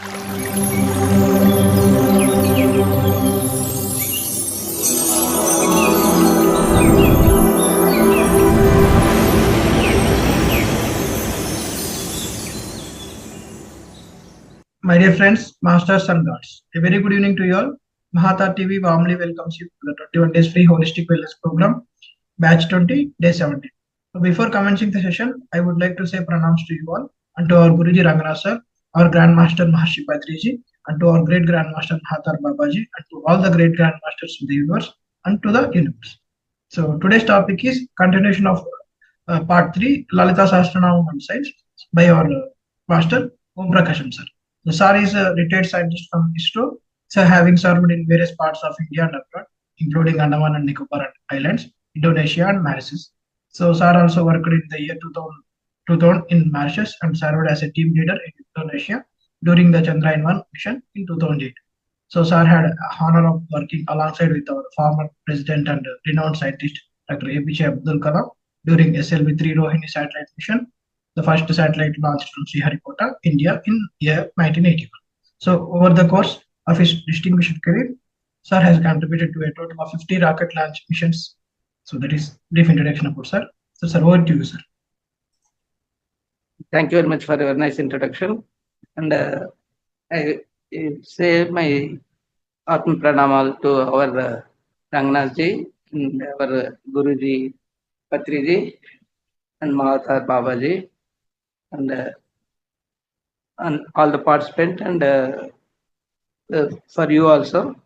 My dear friends, masters and gods, a very good evening to you all. Mahata TV warmly welcomes you to the 21 days free holistic wellness program, batch 20, day 17. So before commencing the session, I would like to say pranams to you all and to our Guruji Rangana sir, our Grandmaster Maharshi Patriji, and to our great Grandmaster Mahatar Babaji, and to all the great Grandmasters of the universe and to the universe. So today's topic is continuation of part 3, Lalita Sahasranam science by our master Om Prakasham sir. The sir is a retired scientist from ISRO, so having served in various parts of India and abroad, including Andaman and Nicobar Islands, Indonesia and Mauritius. So sir also worked in the year 2000 in Mauritius and served as a team leader in Indonesia during the Chandrayaan-1 mission in 2008. So sir had honor of working alongside with our former president and renowned scientist Dr. APJ Abdul Kalam during SLV-3 Rohini satellite mission, the first satellite launched from Sriharikota, India in year 1981. So over the course of his distinguished career, sir has contributed to a total of 50 rocket launch missions. So that is brief introduction about sir. So sir, over to you, sir. Thank you very much for your nice introduction. And I say my Atma Pranamal to our Ranganathji and our Guruji Patriji and Mahathar Babaji and all the participants and for you also.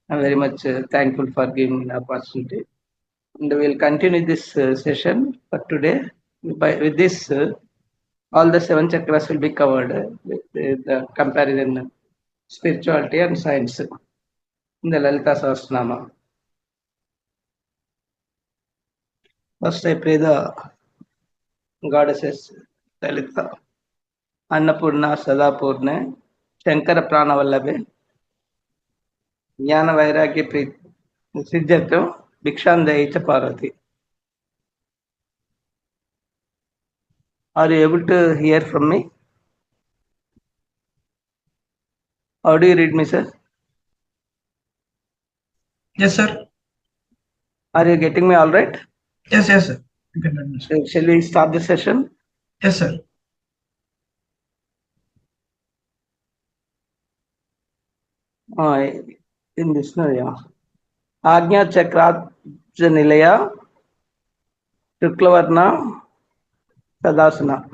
I'm very much thankful for giving me the opportunity. And we'll continue this session for today. With this, all the 7 chakras will be covered with the comparison spirituality and science in the Lalita Sahasranama. First, I pray the goddesses Lalita, Annapurna, Sadapurna, Shankara Pranavallabhe, Jnana Vairagya Siddhartha, Bhikshandayicha Parvati. Are you able to hear from me? How do you read me, sir? Yes, sir. Are you getting me all right? Yes, sir. You can learn, sir. Shall we start the session? Yes, sir. In this, no, yeah. Agnya Chakrat Nilaya Shuklavarna Sadasana.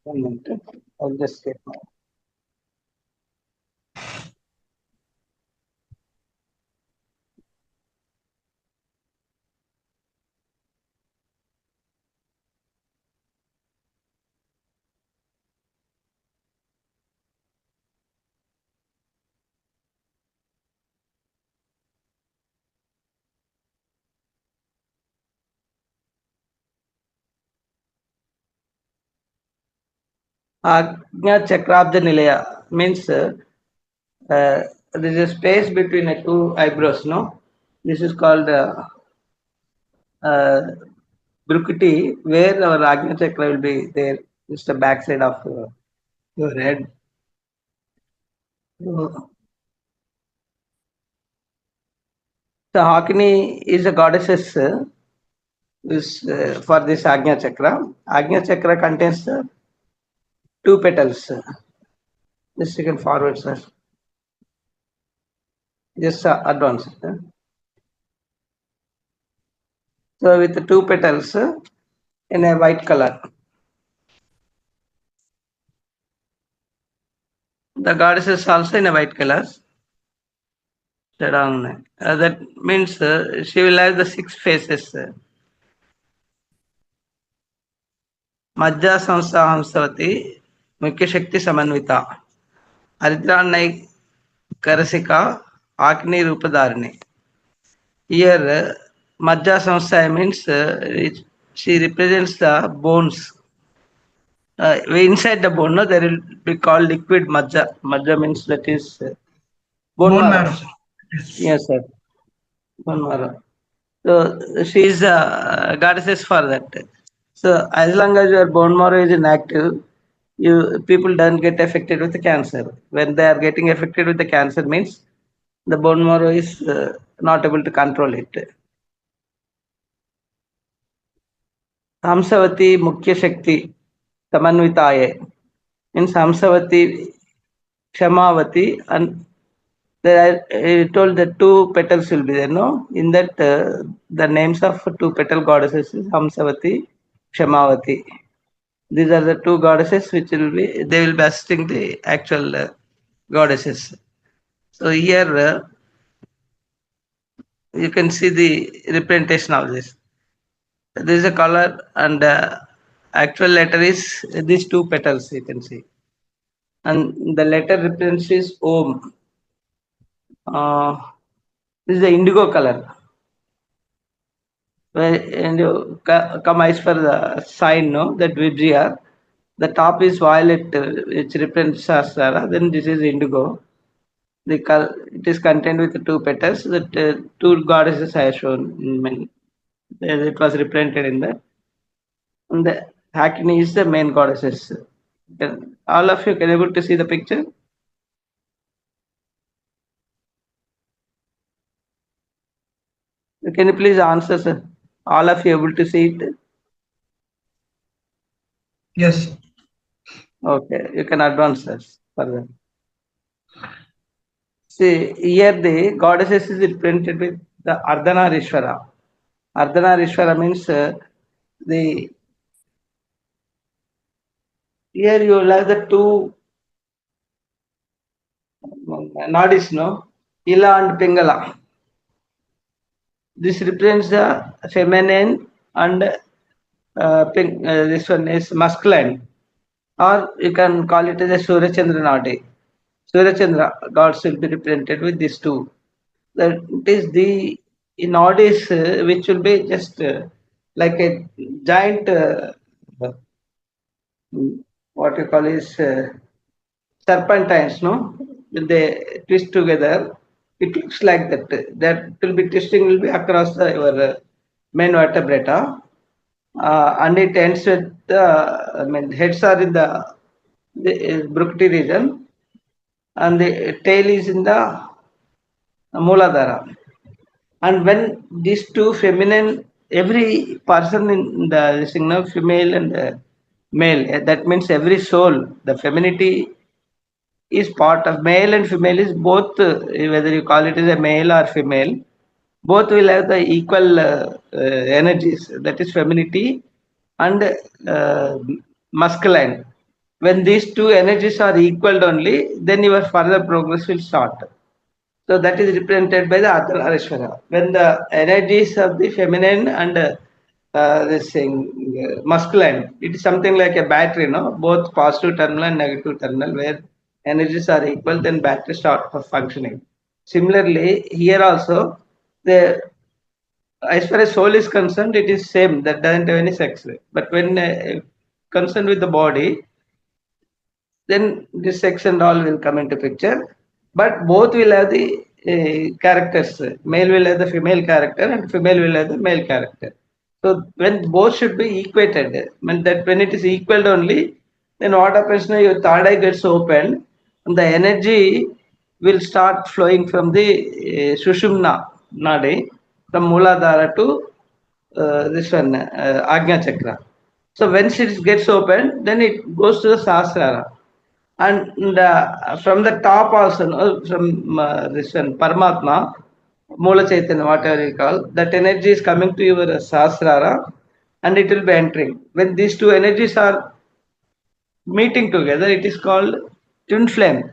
1 minute. I'll just get my. Agnya Chakrabda Nilaya means there is a space between the 2 eyebrows, no? This is called Brukuti, where our Agnya Chakra will be there. It's the back side of your head. So Hakini is a goddess is for this Agnya Chakra. Agnya Chakra contains 2 petals. Just you can forward, sir. Just advance. So with the 2 petals in a white color. The goddess is also in a white color. That means she will have the 6 faces. Majja Samsa Hamsavati, Mukhya Shakti Samanvita, Aridranai Karasika, Agni Rupadharani. Here, Majja Samsa means she represents the bones. Inside the bone, no, there will be called liquid Majja. Majja means that is bone marrow. Yes, sir. Bone marrow. So she is a goddess for that. So as long as your bone marrow is inactive, people don't get affected with the cancer. When they are getting affected with the cancer means the bone marrow is not able to control it. Hamsavati Mukhya Shakti Samanvitaye means Hamsavati Kshamavati, and there I told that two petals will be there, no? In that the names of two petal goddesses is Hamsavati, Kshamavati. These are the two goddesses which will be, they will be assisting the actual goddesses. So here you can see the representation of this. There is a color, and actual letter is these two petals you can see. And the letter represents is Om. This is the indigo color. And you come as for the sign, no, that Vibria. The top is violet, which represents Sahasrara. Then this is indigo. It is contained with two petals. That two goddesses I have shown. It was represented in that. And the Hakini is the main goddesses. All of you can able to see the picture. Can you please answer, sir? All of you able to see it? Yes. Okay, you can advance, sir, further. See, here the goddesses is represented with the Ardhanarishwara. Ardhanarishwara means the here you will have the two nadis, no? Ila and Pingala. This represents the feminine, and this one is masculine, or you can call it as a Surya Chandra Nadi. Surya Chandra gods will be represented with these two. That it is the nadis which will be just like a giant what you call is serpentines, no? When they twist together, it looks like that. That will be twisting will be across your main vertebrata, and it ends with the. I mean, heads are in the Bruchti region, and the tail is in the Mooladhara. And when these two feminine, every person in the signal female and male, that means every soul, the femininity is part of male and female is both, whether you call it as a male or female, both will have the equal energies, that is femininity and masculine. When these two energies are equal only, then your further progress will start. So that is represented by the Ardhanarishwara. When the energies of the feminine and this thing masculine, it is something like a battery, no? Both positive terminal and negative terminal, where energies are equal, then battery start functioning. Similarly, here also, the as far as soul is concerned, it is same. That doesn't have any sex. But when concerned with the body, then this sex and all will come into picture. But both will have the characters. Male will have the female character, and female will have the male character. So when both should be equated, when it is equal only, then what happens now? Your third eye gets opened, and the energy will start flowing from the Sushumna Nadi, from Mooladhara to this one, Agnya Chakra. So when it gets opened, then it goes to the Sahasrara. And from the top also, no, from this one, Paramatma, Mula Chaitanya, whatever you call, that energy is coming to your Sahasrara, and it will be entering. When these two energies are meeting together, it is called twin flame.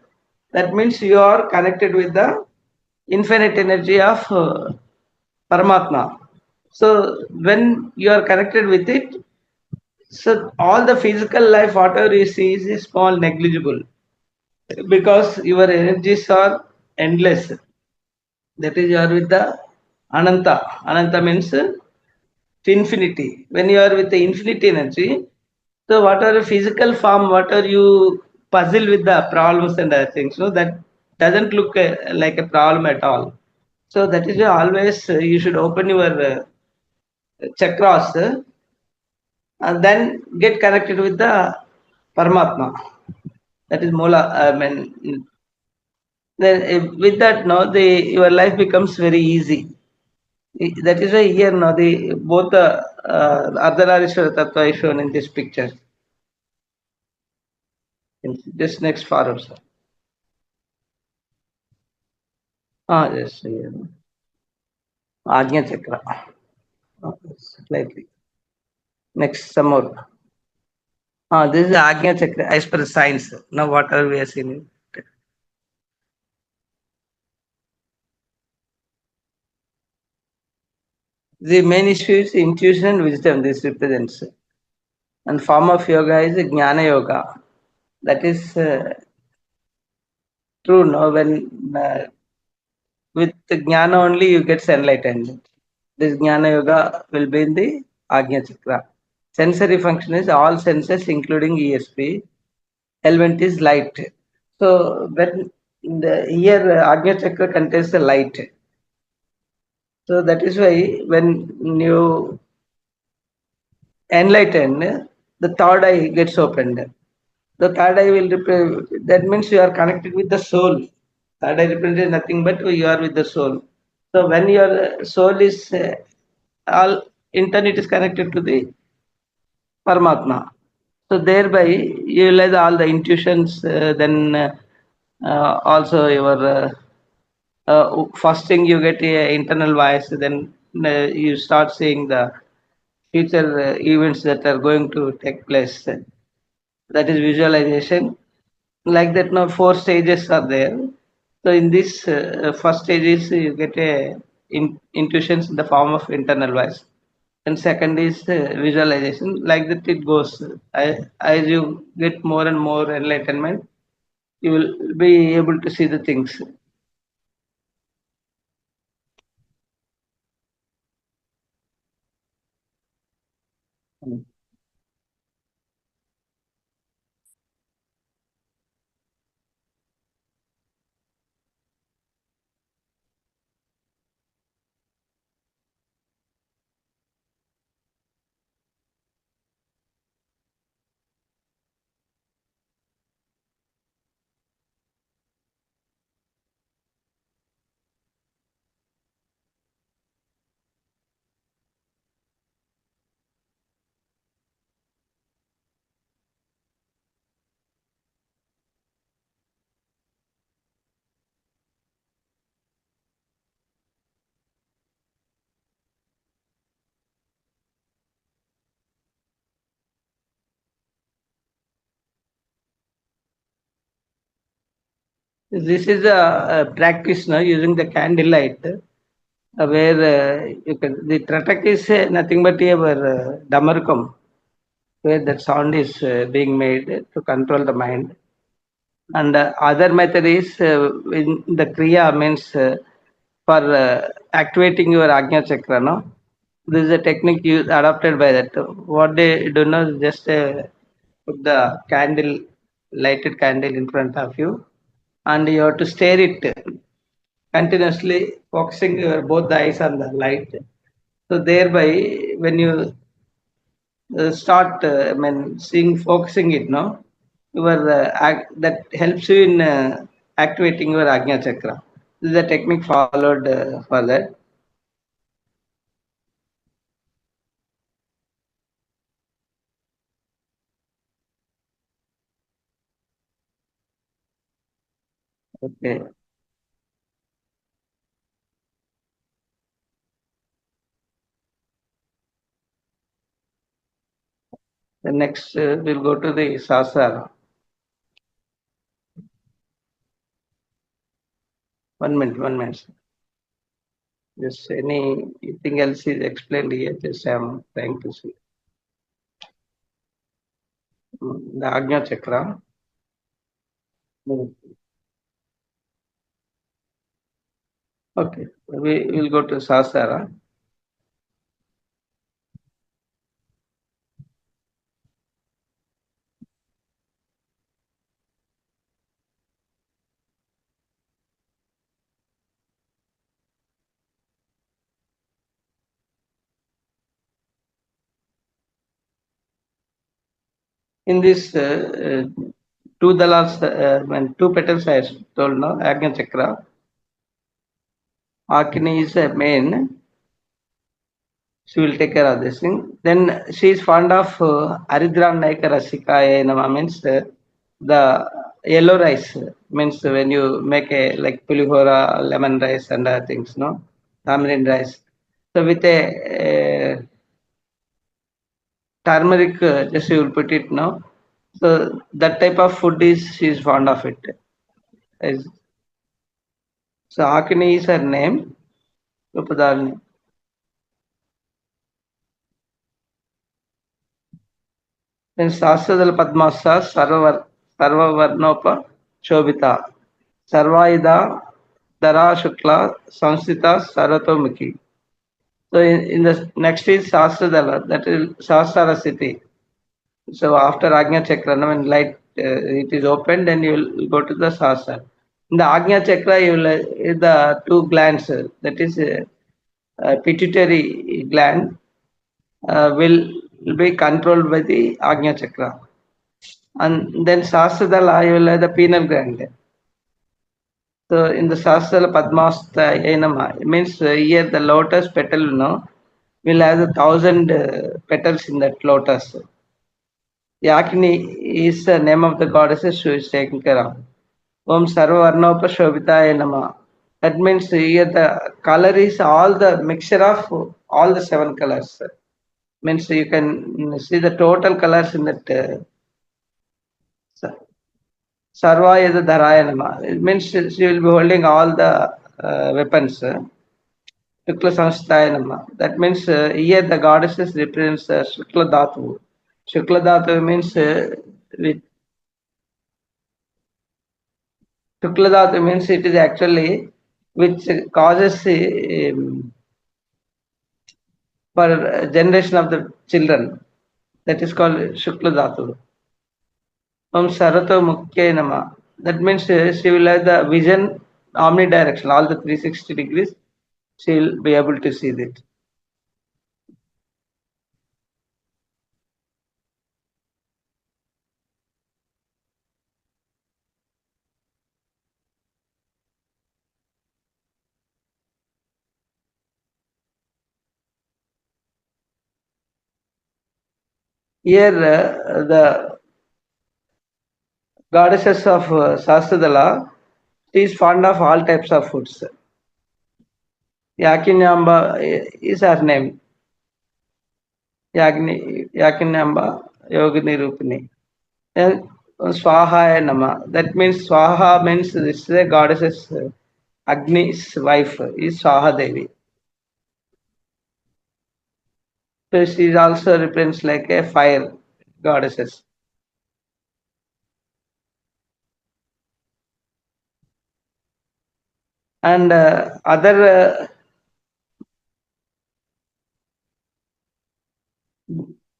That means you are connected with the infinite energy of Paramatma. So when you are connected with it, so all the physical life, whatever you see, is small, negligible, because your energies are endless. That is, you are with the Ananta. Ananta means infinity. When you are with the infinity energy, so whatever physical form, whatever you puzzle with the problems and other things, so that doesn't look like a problem at all. So that is why always you should open your chakras and then get connected with the Paramatma. That is Mola. I mean, then with that, no, your life becomes very easy. That is why here, no, the both the Ardhanarishwara Tattva is shown in this picture. Just next forward, sir. Yes, yeah. Ajna Chakra. Slightly. Next, some more. This is Ajna Chakra as per science. Now, what are we seeing? The main issue is intuition and wisdom. This represents, and form of yoga is Jnana Yoga. That is true. No, when with the Jnana only you get enlightened. This Jnana Yoga will be in the Ajna Chakra. Sensory function is all senses, including ESP. Element is light. So when here Ajna Chakra contains the light. So that is why when you enlighten, the third eye gets opened. The third eye will that means you are connected with the soul. Third eye represents nothing but you are with the soul. So when your soul is all intern, it is connected to the Paramatma. So thereby you realize all the intuitions. Then also your first thing you get a internal voice. Then you start seeing the future events that are going to take place. That is visualization. Like that, now four stages are there. So in this first stage is you get a intuitions in the form of internal voice, and second is visualization. Like that it goes. As you get more and more enlightenment, you will be able to see the things. This is a practice now using the candlelight, where you can the tratak is nothing but our damarkam, where that sound is being made to control the mind. And other method is in the kriya means for activating your Ajna chakra. No, this is a technique used adopted by that. What they do now is just put the candle, lighted candle in front of you, and you have to stare it continuously, focusing your both the eyes on the light. So thereby, when you start, I mean, seeing, focusing it, no, your that helps you in activating your Ajna chakra. This is a technique followed for that. Okay. The next we'll go to the Sasara. 1 minute, 1 minute. Just anything else is explained here. Just I'm trying to see. The Ajna chakra. Mm. Okay, we will go to Sasara. In this two dalas, when two petals I told no, Agnya Chakra, Akini is a main. She will take care of this thing. Then she is fond of Aridram Naika Rasikaya Nama means the yellow rice means when you make a like pulihora, lemon rice and other things, no? Tamarind rice. So with a turmeric, just you will put it, no? So that type of food is she is fond of it. Is- So Akini is her name. Upadalini. Then Sastradala Padmasa Sarvavarnopa Shobita Sarvaida Dara Shukla Samsita Saratomukhi. So in the next is Sastradala, that is Sastara city. So after Agnya Chakra, when light it is opened, then you will go to the Sastra. In the Agnya Chakra, you will the two glands, that is pituitary gland, will be controlled by the Agnya Chakra. And then Sastradala, you will have the pineal gland. So in the Sastradala Padmasta Enama, it means here the lotus petal, will have 1,000 petals in that lotus. Yakini is the name of the goddess who is taken care of. Om Sarvarnopa Shobhitaya Nama. That means here the color is all the mixture of all the seven colors. Means you can see the total colors in that Sarvayada Dharaya Nama. It means she will be holding all the weapons. Shukla Samstaya Nama. That means here the goddesses represents Shukla Dhatu. Shukla Dhatu means with Shukla Dhatu means it is actually which causes for generation of the children. That is called Shukla Dhatu. Om Sarato Mukhya Nama. That means she will have the vision omnidirectional, all the 360 degrees. She will be able to see that. Here, the goddesses of Sastradala, she is fond of all types of foods. Yakinyamba is her name. Yakinyamba Yogini Rupini. And Swaha Nama. That means Swaha means this is a goddess's Agni's wife is Swaha Devi. So she is also represents like a fire goddesses. And other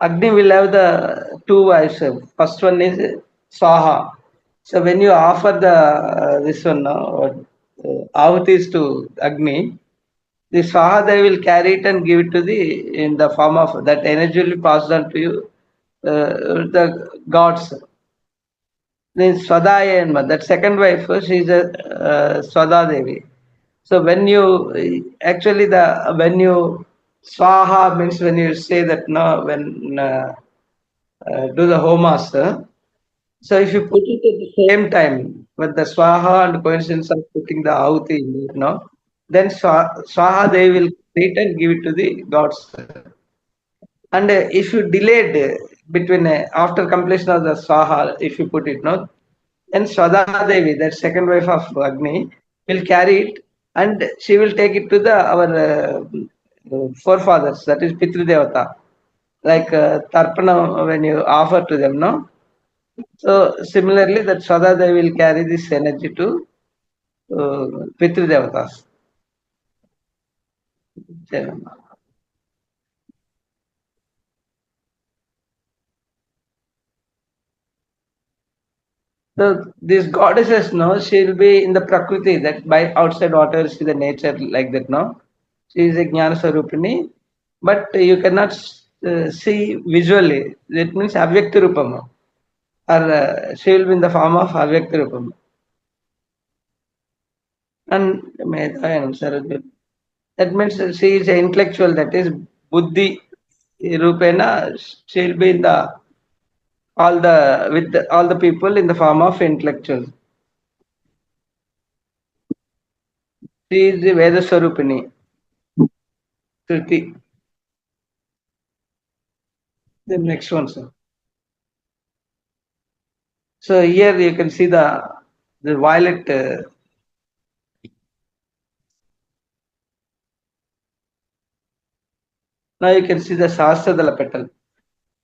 Agni will have the two wives. First one is Swaha. So when you offer the this one ahutis to Agni, the Swaha they will carry it and give it to the in the form of that energy will be passed on to you, the gods. Then Swadaya, that second wife, she is a Swada Devi. So when you actually the when you Swaha means when you say that no when do the homas. So if you put it at the same time with the Swaha and coincidence of putting the Ahuti in it, then Swaha they will treat and give it to the gods. And if you delayed between after completion of the Swaha, if you put it, then Swada Devi, that second wife of Agni, will carry it and she will take it to the our forefathers, that is Pitru Devata, like Tarpana when you offer to them, no? So similarly, that Swada Devi will carry this energy to Pitru Devatas. So these goddesses, no, she will be in the Prakriti, that by outside whatever see the nature like that, no. She is a Jnana Sarupini, but you cannot see visually. That means Avyakta Rupam. or she will be in the form of Avyakta Rupam. And Medha Sarajit. That means she is an intellectual, that is Buddhi Rupena, she will be in the all the with all the people in the form of intellectuals. She is the Veda Swarupini, Shruti. The next one, sir. So here you can see the violet. Now you can see the Sahasradala petal.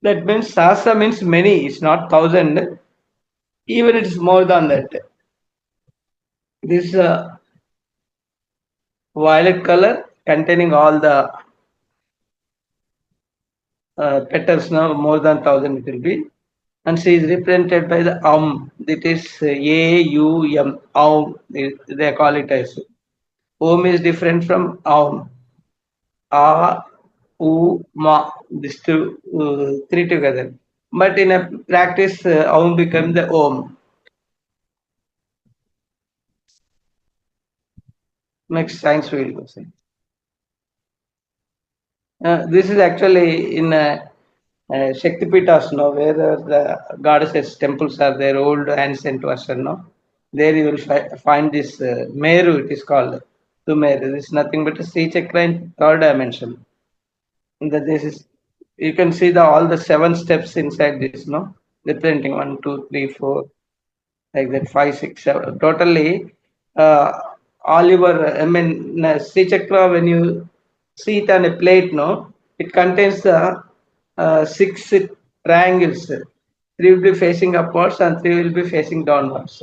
That means Sahasra means many. It's not thousand. Even it is more than that. This violet color containing all the petals now more than thousand it will be, and she is represented by the That is AUM. They call it as. Om is different from Aum. A, U, Ma. These two, three together. But in a practice, Aum becomes the Om. Next science we will go see. This is actually in Shaktipitas, no, where the goddesses temples are there, old ancient version, no. There you will find this Meru, it is called. Sumeru. This is nothing but a sea chakra in third dimension. That this is, you can see all the 7 steps inside this, no, representing 1, 2, 3, 4, like that, 5, 6, 7. Totally, all your, I mean, sea chakra, when you see it on a plate, no, it contains the 6 triangles. 3 will be facing upwards and 3 will be facing downwards.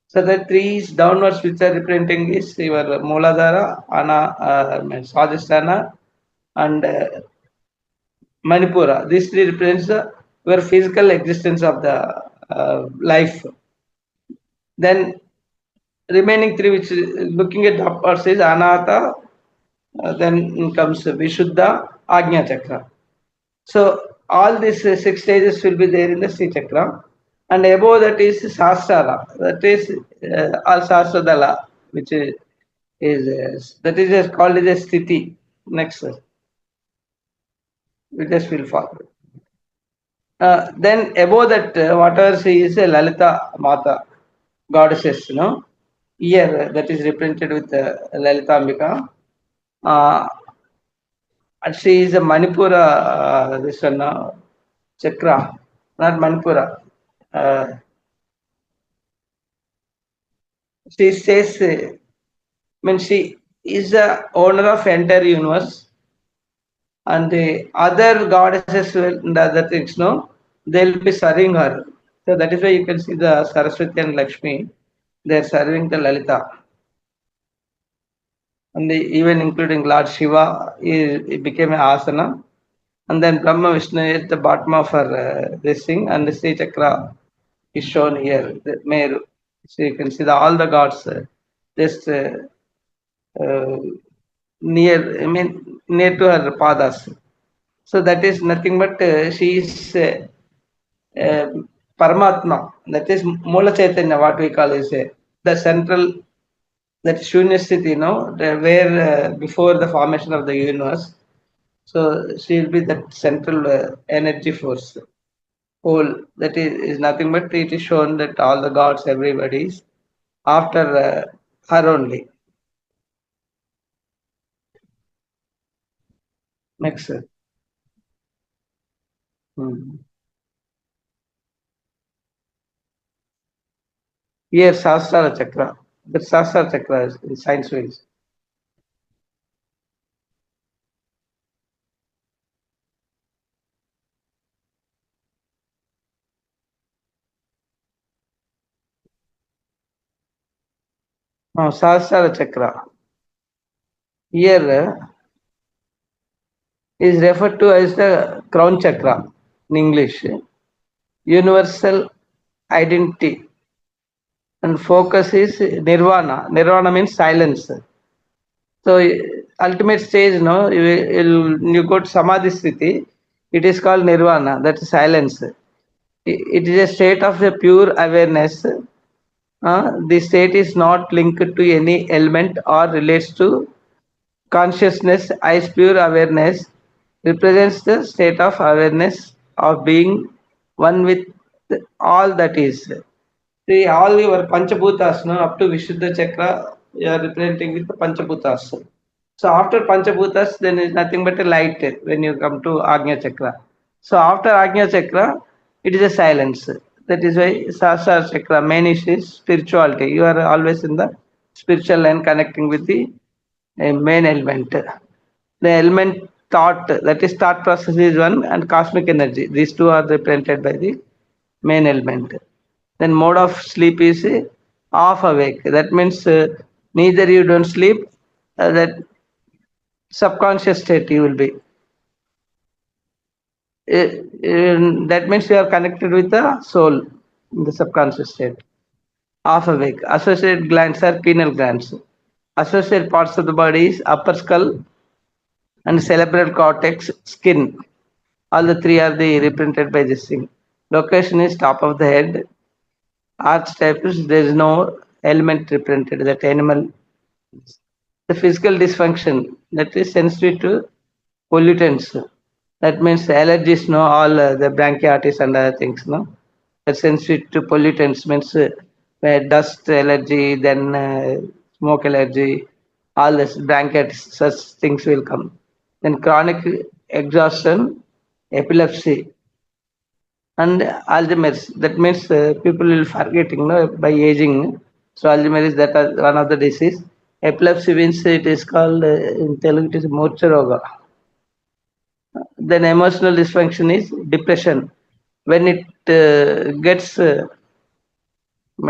So the 3 is downwards, which are representing is your Mooladhara, Swadhisthana, and Manipura. This represents your physical existence of the life. Then remaining 3, which looking at the upwards, is Anahata. Then comes Vishuddha, Agnya Chakra. So all these 6 stages will be there in the Sri Chakra. And above that is Sahasrara. That is Al Sahasradala, which is that is called as a Sthiti. Next, sir. We just will follow. Then above that, whatever she is a Lalita Mata, goddesses, you know. Here that is represented with Lalita Ambika. And she is a Manipura, this one, Chakra, not Manipura. She says, I mean, she is the owner of entire universe, and the other goddesses and other things, no, they'll be serving her. So that is why you can see the Saraswati and Lakshmi, they're serving the Lalita. And even including Lord Shiva, he became an asana. And then Brahma Vishnu is at the bottom of her this thing, and the Sri Chakra is shown here, the Meru. So you can see all the gods just near, I mean, near to her padas. So that is nothing but she is Paramatma. That is Mula Chaitanya, what we call is the central, that Shunya Sthiti, you know, where before the formation of the universe. So she will be that central energy force. Whole, that is nothing but it is shown that all the gods, everybody is after her only. Next, sir. Here, Sahasrara Chakra. The Sahasrara Chakra is science wise. Now, Sahasrara Chakra. Here is referred to as the crown chakra in English. Universal identity. And focus is nirvana. Nirvana means silence. So ultimate stage, no, you go to samadhi sthiti, it is called nirvana, that is silence. It is a state of the pure awareness. The state is not linked to any element or relates to consciousness. As pure awareness represents the state of awareness of being one with all that is. See, all your Panchabhutas, no, up to Vishuddha Chakra, you are representing with the Panchabhutas. So after Panchabhutas, then is nothing but a light when you come to Agnya Chakra. So after Agnya Chakra, it is a silence. That is why Sahasrara Chakra, main is spirituality. You are always in the spiritual line connecting with the main element. The element thought, that is thought process is one, and cosmic energy. These two are represented by the main element. Then mode of sleep is half awake. That means neither you don't sleep, that subconscious state you will be. That means you are connected with the soul in the subconscious state. Half awake. Associated glands are pineal glands. Associated parts of the body is upper skull and cerebral cortex, skin. All the three are the represented by this thing. Location is top of the head. Archetypes, there is no element represented, that animal. The physical dysfunction, that is sensitive to pollutants. That means allergies, no, all the bronchitis and other things, no. That sensitive to pollutants means where dust allergy, then smoke allergy, all this bronchitis, such things will come. Then chronic exhaustion, epilepsy, and Alzheimer's. That means people will forgetting, no, by aging. So Alzheimer's is that one of the disease. Epilepsy means it is called in Telugu it is Morcharoga. Then emotional dysfunction is depression. When it gets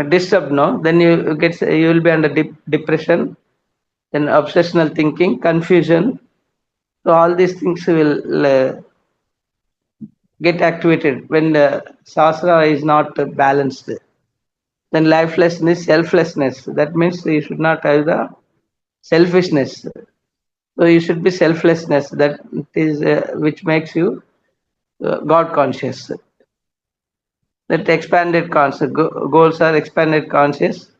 disturbed, no, then you will be under depression. Then obsessional thinking, confusion. So all these things will get activated when the sastra is not balanced. Then lifelessness, selflessness. That means you should not have the selfishness. So you should be selflessness. That is which makes you God conscious. That expanded conscious goals are expanded conscious.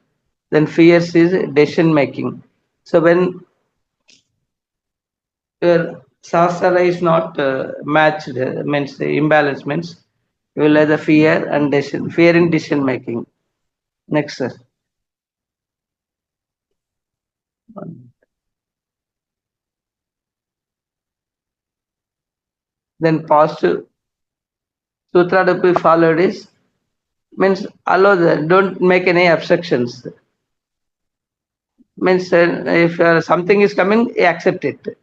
Then fears is decision making. So when your sastra is not matched, means imbalance means you will have the fear and decision, fear in decision making. Next, sir. Then positive sutra to be followed is means allow that, don't make any obstructions. Means if something is coming, accept it.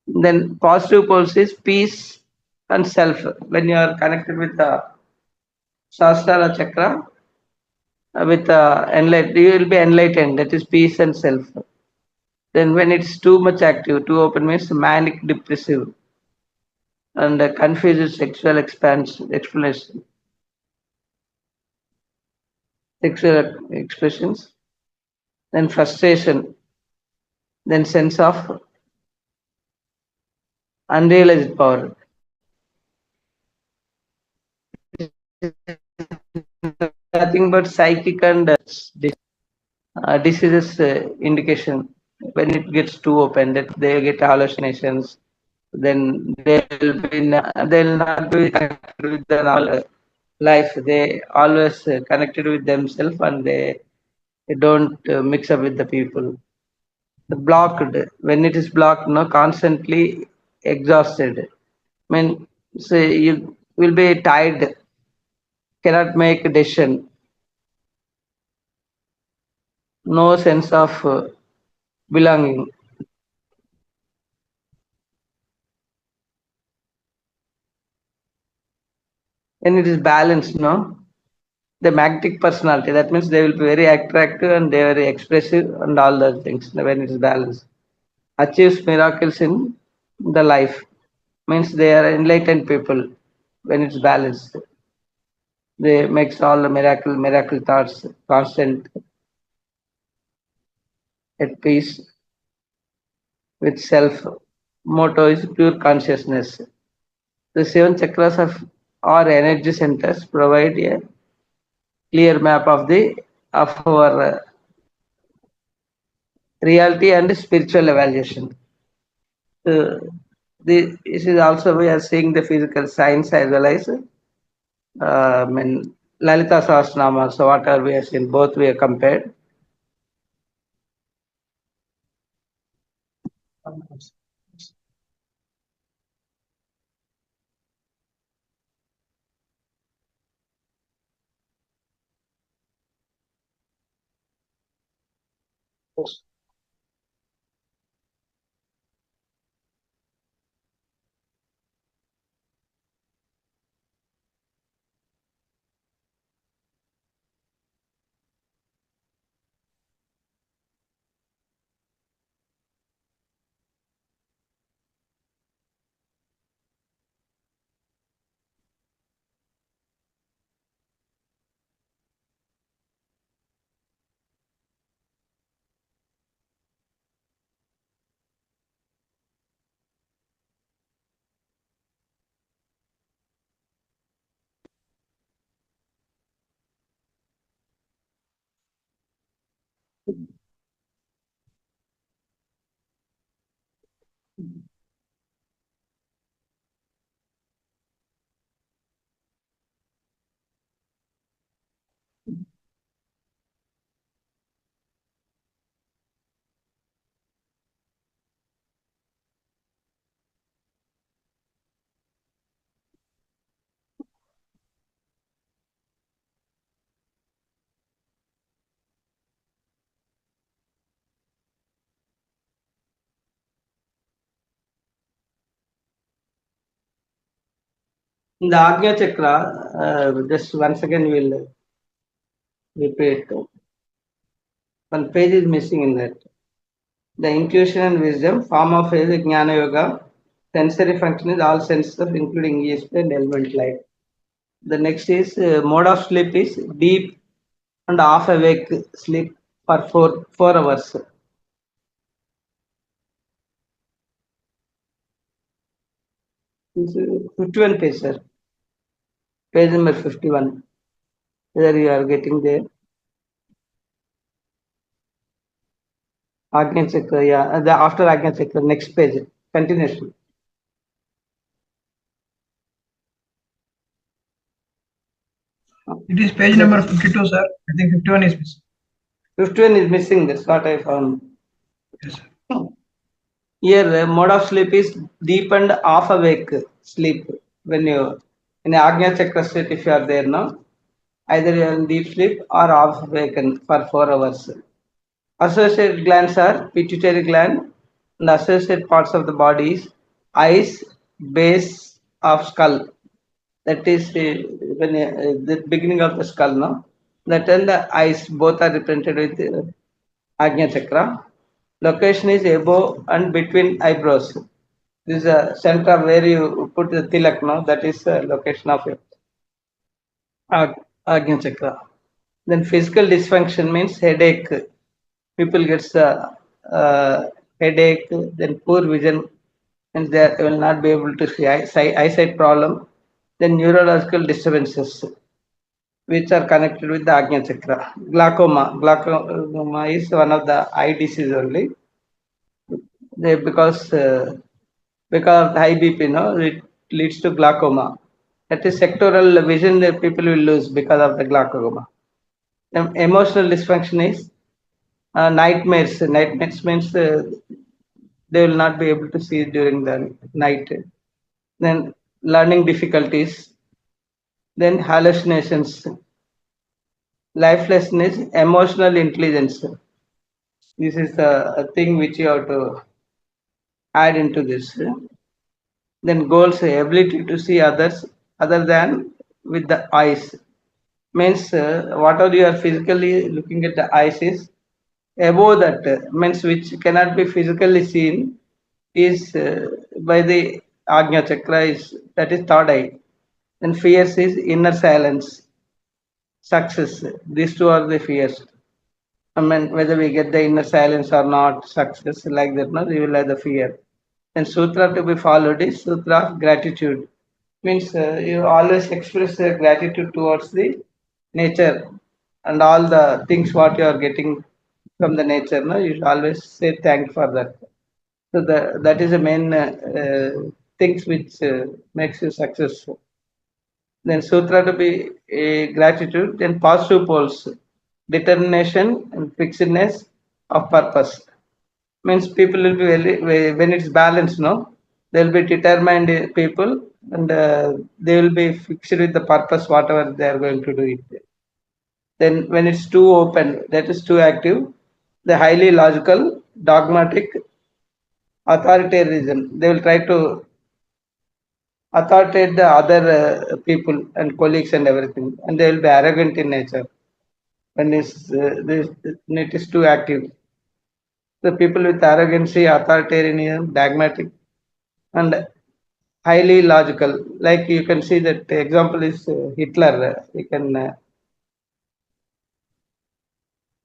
Then positive poles is peace and self. When you are connected with the Sahasrara chakra, with enlightened, you will be enlightened. That is peace and self. Then when it's too much active, too open means manic depressive and confused sexual explanation, sexual expressions. Then frustration. Then sense of unrealized power. Nothing but psychic and diseases indication. When it gets too open, that they get hallucinations, then they'll not be connected with the normal life. They always connected with themselves, and they don't mix up with the people. The blocked, when it is blocked, no, constantly exhausted. I mean, say you will be tired, cannot make a decision, no sense of belonging. When it is balanced, no, the magnetic personality. That means they will be very attractive and they are very expressive and all those things when it is balanced. Achieves miracles in the life. Means they are enlightened people when it's balanced. They makes all the miracle thoughts constant, at peace with self. Motto is pure consciousness. The seven chakras are or energy centers provide a clear map of our reality and spiritual evaluation. Uh, this is also we are seeing the physical science as well as Lalita Sahasranama. So whatever we have seen, both we have compared. In the Agnya Chakra, just once again we'll repeat. One page is missing in that. The intuition and wisdom, form of is Jnana Yoga, sensory function is all senses including ESP and element light. The next is mode of sleep is deep and half awake sleep for 4 hours. This is 51 page, sir. Page number 51. Whether you are getting there. Agnya Chakra, yeah. The after Agnya Chakra, next page. Continuation. It is page number 52, sir. I think 51 is missing. 51 is missing. That's what I found. Yes, sir. Here, mode of sleep is deep and half awake sleep. When you in the Agnya Chakra state, if you are there now, either you are in deep sleep or half awakened for 4 hours. Associated glands are pituitary gland and associated parts of the body is eyes, base of skull. That is when the beginning of the skull, no? That and the eyes both are represented with Agnya Chakra. Location is above and between eyebrows. This is a center where you put the tilak, no? That is the location of your Agnya Chakra. Then physical dysfunction means headache. People gets headache, then poor vision, and they will not be able to see eyesight problem. Then neurological disturbances, which are connected with the Agnya Chakra. Glaucoma is one of the eye disease only. Because of the high BP, it leads to glaucoma. That is sectoral vision that people will lose because of the glaucoma. Emotional dysfunction is nightmares. Nightmares means they will not be able to see during the night. Then learning difficulties. Then hallucinations. Lifelessness, emotional intelligence. This is the thing which you have to add into this. Then goals, ability to see others other than with the eyes. Means whatever you are physically looking at the eyes is above that, means which cannot be physically seen is by the Agnya Chakra, is that is third eye. Then fears is inner silence, success. These two are the fears. I mean, whether we get the inner silence or not, success like that, no, we will have the fear. Then sutra to be followed is sutra of gratitude. means you always express gratitude towards the nature and all the things what you are getting from the nature. No, you should always say thank for that. So that is the main things which makes you successful. Then sutra to be a gratitude. Then positive poles, determination and fixedness of purpose. Means people will be when it's balanced, no, they'll be determined people, and they will be fixed with the purpose whatever they are going to do it. Then when it's too open, that is too active, the highly logical, dogmatic, authoritarianism. They will try to authoritate the other people and colleagues and everything, and they will be arrogant in nature when it is too active. The people with arrogancy, authoritarianism, dogmatic, and highly logical. Like you can see that example is Hitler. You can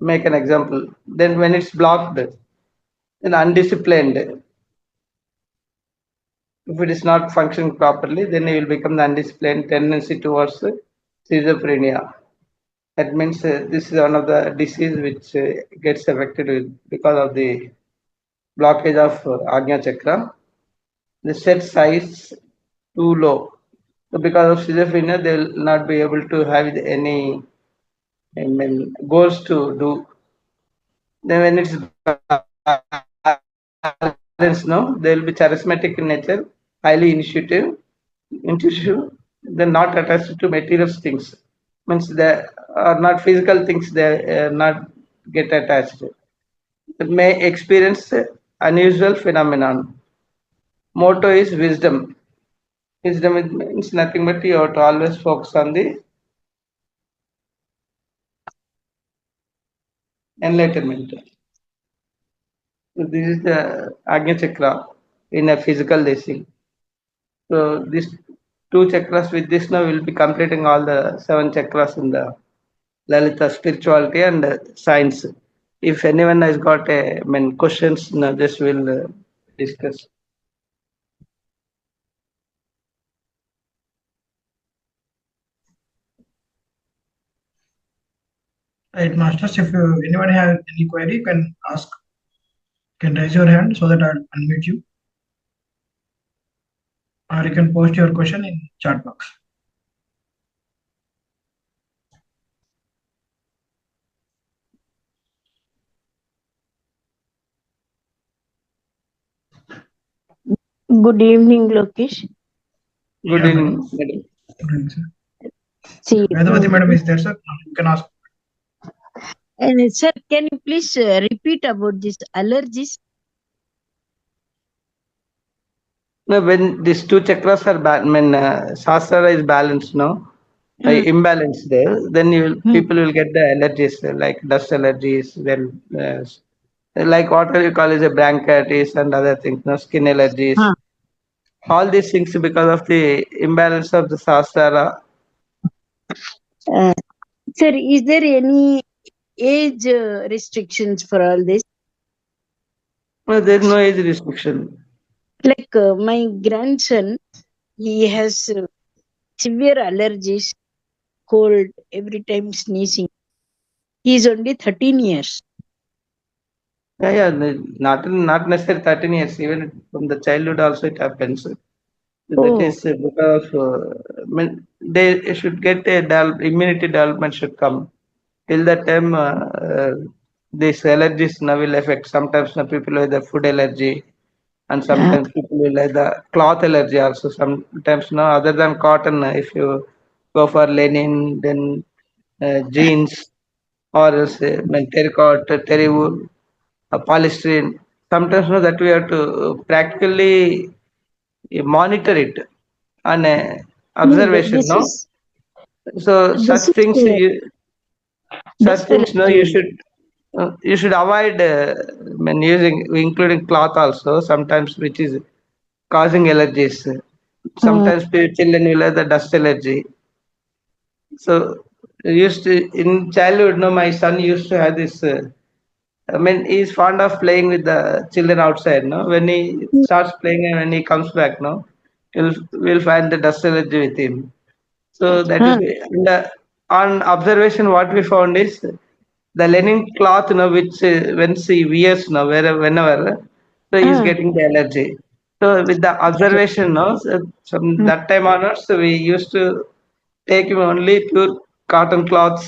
make an example. Then when it's blocked, then undisciplined. If it is not functioning properly, then it will become the undisciplined tendency towards schizophrenia. That means this is one of the disease which gets affected because of the blockage of Agnya Chakra. The set size too low. So because of schizophrenia, they will not be able to have any goals to do. Then when it's balanced, no, they will be charismatic in nature, highly intuitive, they're not attached to material things. Means they are not physical things, they not get attached. They may experience unusual phenomenon. Motto is wisdom. Wisdom means nothing but you have to always focus on the enlightenment. So this is the Agnya Chakra in a physical thing. So these two chakras with this now will be completing all the 7 chakras in the Lalita spirituality and science. If anyone has got questions, now this will discuss. Right, masters. If anyone have any query, you can ask. You can raise your hand so that I'll unmute you, or you can post your question in chat box. Good evening, Lokesh. Good Yeah, evening, madam. madam. Good evening, sir. See, Vedavati madam is there, sir. You can ask. sir, can you please repeat about this allergies? No, when these two chakras are Shastra is balanced, no, imbalanced there, then people will get the allergies like dust allergies, then like what you call as a bronchitis and other things, no, skin allergies. All these things because of the imbalance of the Shastra. Sir, is there any age restrictions for all this? No, there is no age restriction. Like my grandson, he has severe allergies, cold, every time sneezing. He is only 13 years. Yeah, not necessarily 13 years. Even from the childhood also it happens. That is because they should get immunity development should come. Till that time, these allergies now will affect. Sometimes people with the food allergy, and sometimes people will have the cloth allergy also. Sometimes other than cotton, if you go for linen, then jeans, or else terracotta, terry wool, polystyrene. Sometimes that we have to practically monitor it on observation. This No, is so such this is things dust allergy. You should avoid when using including cloth also sometimes which is causing allergies. Sometimes children will have the dust allergy. So used to in childhood, no, my son used to have this. He's fond of playing with the children outside. No, when he starts playing and when he comes back, no, we'll find the dust allergy with him. So that will Huh. be on observation. What we found is the linen cloth, which when he wears, whenever, so he's Huh. getting the allergy. So with the observation, so from Hmm. that time onwards, so we used to take him only pure cotton cloths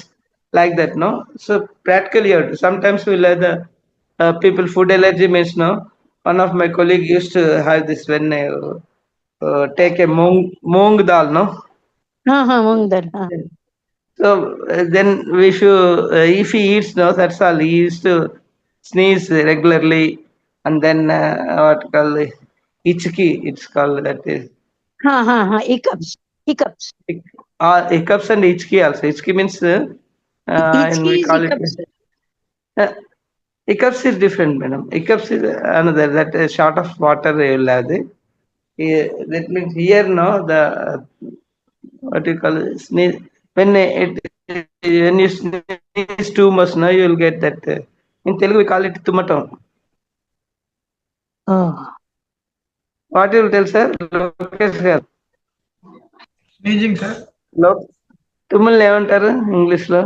like that, no. So practically, sometimes we'll have the people food allergy means, no. One of my colleague used to have this when take a moong dal, no. Among that. Huh. So then we should, if he eats, no, that's all. He used to sneeze regularly, and then what call itchy. It's called that is Hiccups. Hiccups. hiccups and itchy also. Itchy means, and we Itchy is call it hiccups. uh, hiccups is different, madam. Hiccups is another that is short of water you will have it. That means here, no, the what you call it, sneeze when when you sneeze too much, no, you will get that. In Telugu, we call it tumatam. Oh. What you will tell, sir? Lokesh garu. Sneezing, sir. తుమ్ముల్ని ఏమంటారు English లో?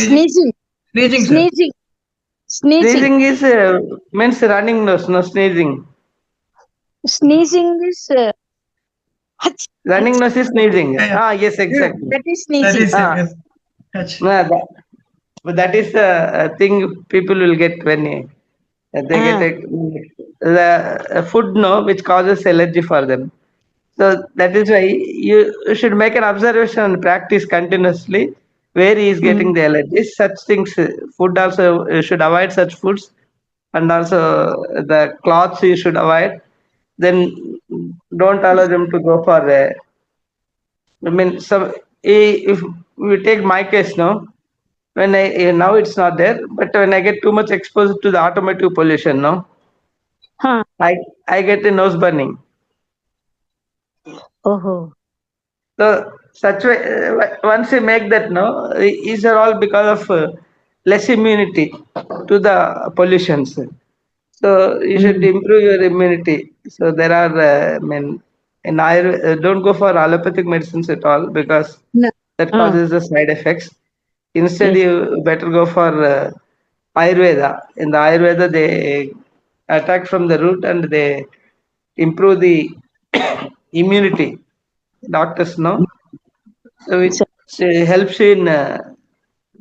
Sneezing. Sneezing, sir. Sneezing. Sneezing. Sneezing is means running nose, no sneezing. Sneezing is Running nose is sneezing. Yeah. Yes, exactly. that is That sneezing. is, yes. Touch. But that is the thing people will get when they get the food, no, which causes allergy for them. So that is why you should make an observation and practice continuously where he is getting the allergies. Such things, food also you should avoid such foods, and also the clothes you should avoid. Then don't allow them to go for. I mean, some if we take my case now, when now it's not there, but when I get too much exposed to the automotive pollution, no, Huh. I get a nose burning. Oh. So such way, once you make that, no, these are all because of less immunity to the pollutions. So you should improve your immunity. So there are, I mean, in don't go for allopathic medicines at all because No. that causes the side effects. Instead, Yes. you better go for Ayurveda. In the Ayurveda, they attack from the root and they improve the immunity. Doctors know, so it helps in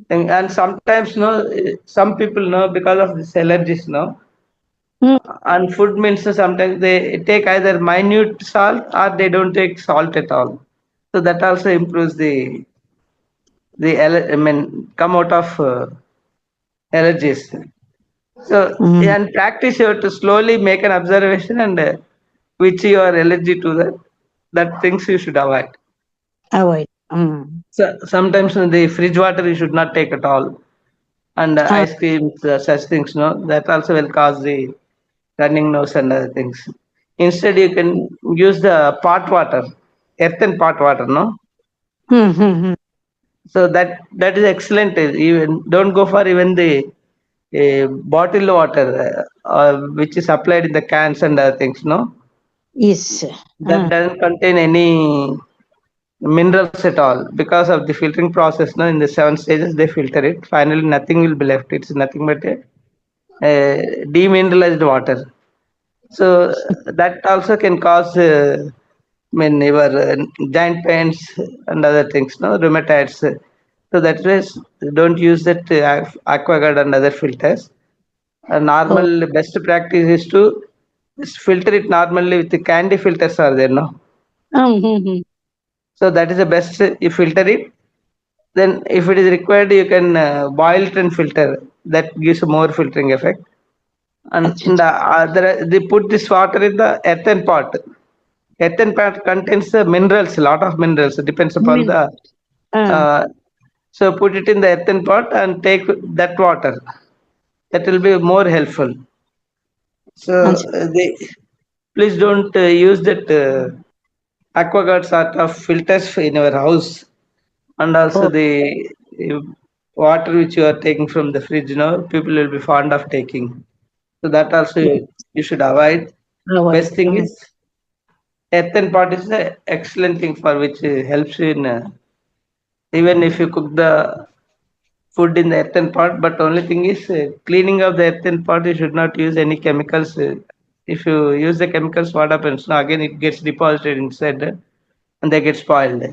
and sometimes, no, some people know because of this allergies, no, Hmm. and food means sometimes they take either minute salt or they don't take salt at all. So that also improves I mean come out of allergies. So and practice you have to slowly make an observation and which you are allergy to that things you should avoid. Avoid. So sometimes the fridge water you should not take at all, and ice creams, such things, no, that also will cause the running nose and other things. Instead, you can use the pot water, earthen pot water, no. So that is excellent. Even don't go for even the bottled water, which is applied in the cans and other things, no. Yes. That doesn't contain any minerals at all because of the filtering process. No, in the 7 stages they filter it. Finally, nothing will be left. It's nothing but a demineralized water. So that also can cause, I mean, your joint pains and other things, no, rheumatides. So that is don't use that aquaguard and other filters. A normal best practice is to just filter it normally with the candy filters are there, no. So that is the best. You filter it. Then, if it is required, you can boil it and filter. That gives a more filtering effect. And the other, they put this water in the earthen pot. Earthen pot contains minerals, a lot of minerals. It depends upon the. So put it in the earthen pot and take that water. That will be more helpful. So please don't use that aquaguard sort of filters in your house, and also the water which you are taking from the fridge. Now people will be fond of taking. So that also you should avoid. Best thing is earthen pot is an excellent thing for which helps you in even if you cook the food in the earthen pot. But only thing is cleaning of the earthen pot. You should not use any chemicals. If you use the chemicals, what happens? Now again, it gets deposited inside and they get spoiled.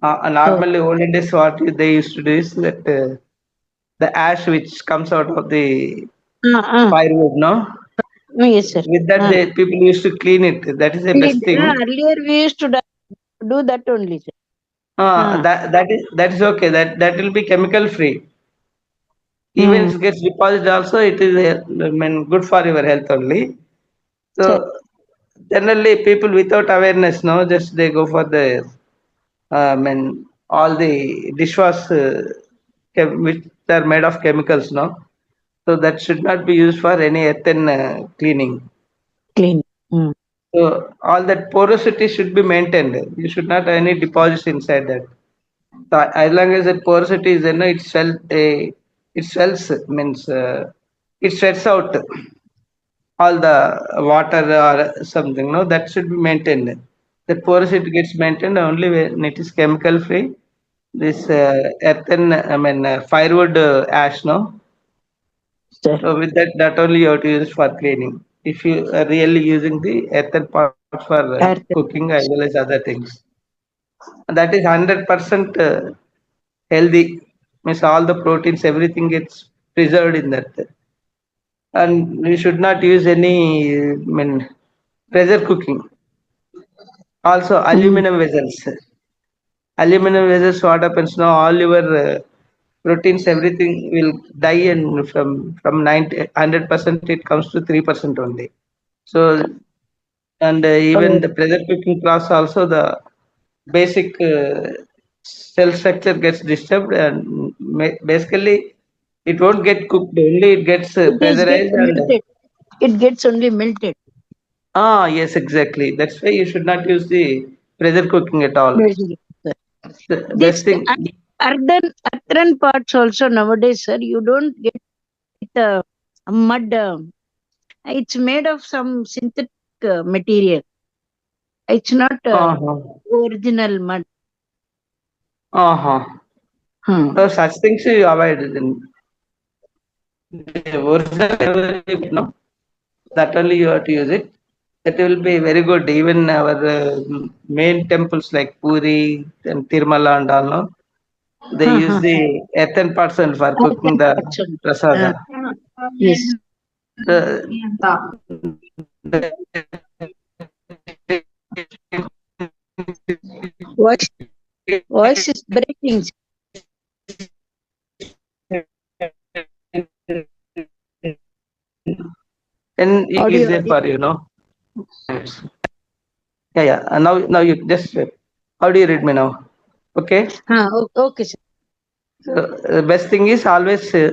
Oh, Normally, olden days, what they used to do is that the ash which comes out of the uh, firewood, no, yes, sir. with that people used to clean it. That is the best thing. Earlier we used to do that only, sir. That is okay. That will be chemical free. Even Mm, if it gets deposited, also it is I mean, good for your health only. sir. So generally, people without awareness, no, just they go for the I mean, all the dishwash which are made of chemicals, no. So that should not be used for any earthen cleaning. Clean. Mm. So all that porosity should be maintained. You should not have any deposits inside that. So as long as that porosity is there, no, it swells means it sweats out all the water or something. No, that should be maintained. The porosity gets maintained only when it is chemical free. This earthen, I mean firewood ash, no. Sir. So with that, that only you have to use for cleaning. If you are really using the earthen pot for Earth. cooking as well as other things, that is 100% healthy. Means all the proteins, everything gets preserved in that, and we should not use any, I mean, pressure cooking. Also, Mm. aluminum vessels. Aluminum vessels. What happens now? All your proteins, everything will die, and from 100% it comes to 3% only. So, and even Oh, the pressure cooking process also, the basic cell structure gets disturbed, and basically it won't get cooked, only it gets it is get pressurized. And melted. It gets only melted. yes, exactly, that's why you should not use the pressure cooking at all. Melted, sir. The best This thing. earthen parts also nowadays, sir. You don't get mud. It's made of some synthetic material. It's not Uh-huh. original mud. Uh-huh. Hmm. So such things you avoid. Then the original, no, that only you have to use it. That will be very good. Even our main temples like Puri and Tirumala and all, no, they Huh, use huh. the earthen parcel for cooking Earthen the parts only. prasada. Yes. Uh, Voice, voice is breaking. and is Audio, there audio. for you, know. Yeah, yeah. Now you just how do you read me now? Okay. Okay, sir. So the best thing is always uh,